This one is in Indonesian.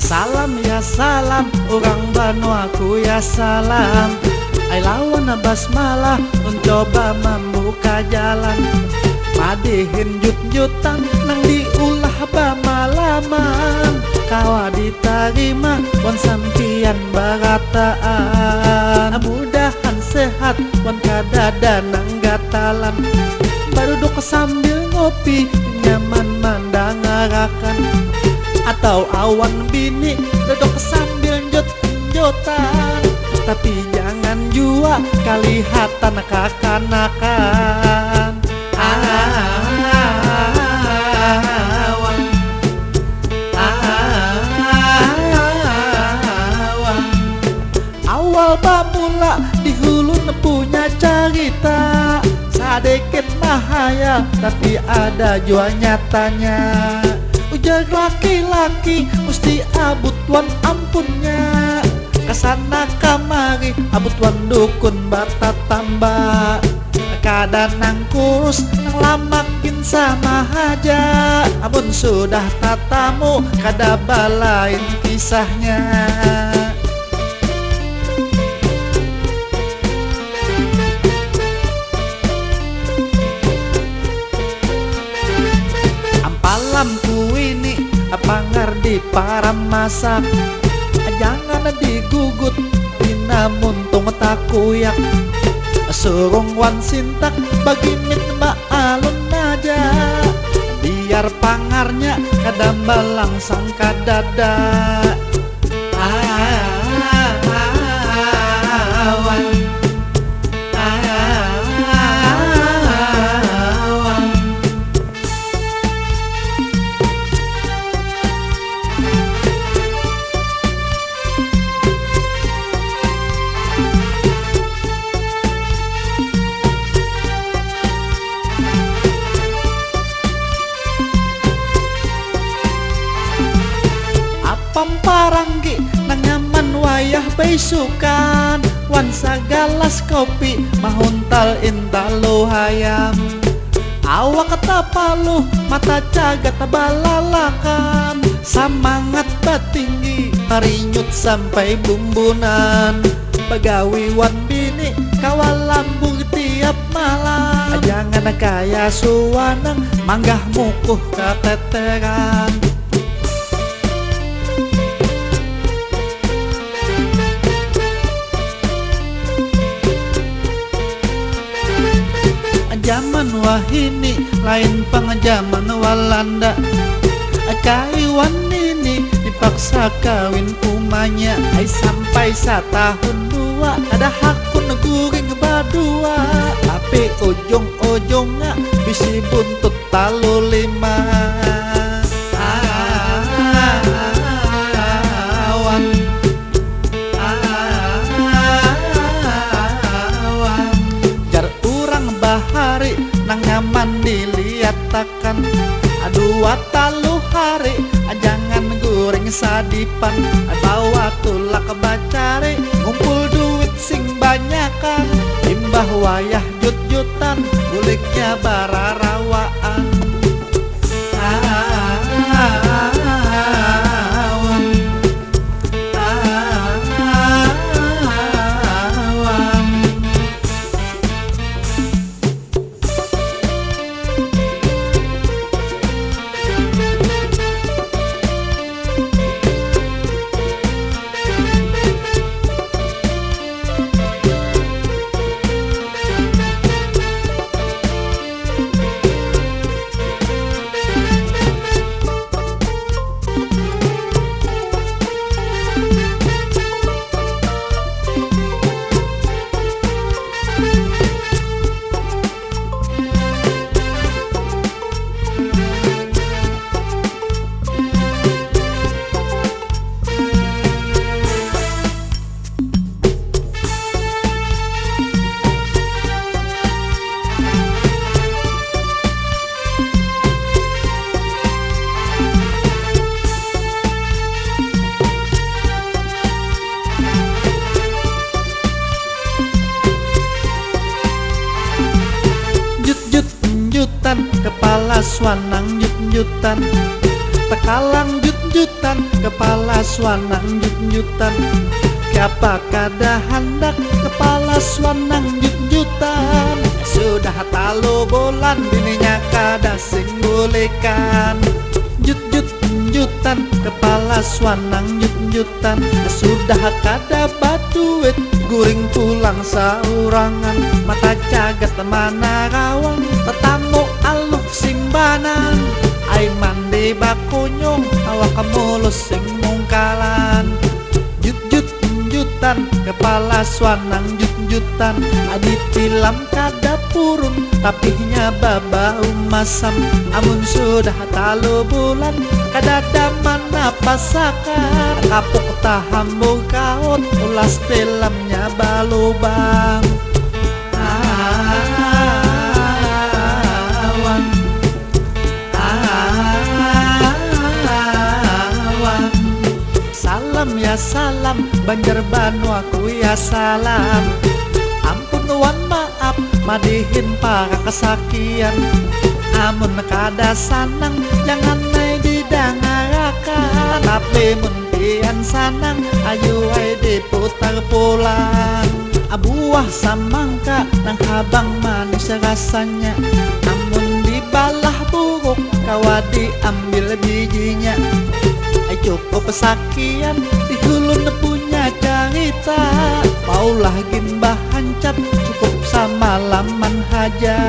Salam ya salam, orang Vanuatu ya salam. Ai lawan basmalah, mencoba membuka jalan. Madihin jut-jutan, nang diulah bamalaman. Kawa diterima, wan sampian barataan. Mudahan sehat, wan kadada nang gatalan. Baruduk sambil ngopi, nyaman mandang ngarakan. Atau awan bini duduk sambil jut-jutan. Tapi jangan jua kalihatan kakanakan. Awal pamula di hulu punya cerita. Sedikit bahaya tapi ada jua nyatanya. Ujar laki-laki mesti abutuan ampunnya. Kesana kamari abutuan dukun bata tambah. Kadang nang kurus nang lamakin sama aja. Abun sudah tatamu kada balain kisahnya. Ampalamku ini apa ngerti para masak. Jangan digugut dina muntung takuyak. Surung wan sintak bagi mit maalun aja. Biar pangarnya kadambal langsung kadada. Pamparanggi nang nyaman wayah besukan. Wan sagalas kopi mahuntal intalo hayam. Awak tapalu mata jagat balalakan. Semangat batinggi marinyut sampai bumbunan. Pagawi wan bini kawal lambung tiap malam. Jangan kaya suwanang manggah mukuh kateteran. Zaman wahini lain pengjaman Walanda. Kaiwan ini dipaksa kawin umanya. Sampai 1 tahun 2 ada hakun guring berdua. Tapi ujung-ujungnya bisi buntut talu 5. Bahari nang nyaman diliatakan. Dua talu hari jangan goreng sadipan. Bawa tulak bacare ngumpul duit sing banyakan. Imbah wayah jut-jutan buliknya bararawaan. Kepala swanang jut-jutan kalang jut-jutan, kepala swanang jut-jutan. Siapa kada hendak kepala swanang jut-jutan. Sudah talo bolan bininya kada sing bolehkan. Jut-jut-jutan, kepala swanang jut-jutan. Sudah kada baduit, guring pulang saurangan. Mata cagat mana rawang, tetamu aluk simbanan. Ai mandi bakunyong, awak mulus sing mungkalan. Jut-jut-jutan, kepala swanang jut-jutan. Adi tilam kada purun, tapi nyababa masam. Amun sudah talo bulan, kada daman pasakan. Kapuk tahambu kaot, ulas tilamnya balubang. Salam ya salam, Banjar Banu aku ya salam. Ampun wan maaf, madihin para kesakian. Amun kada sanang, jangan naik didangarakan. Tapi muntian sanang, ayo ay diputar pulang. Abuah samangka, nang habang manis rasanya. Amun dibalah buruk, kawadi ambil bijinya. Ay cukup pesakian, dihulun punya cerita. Paulah gin bahan cap, cukup sama laman haja.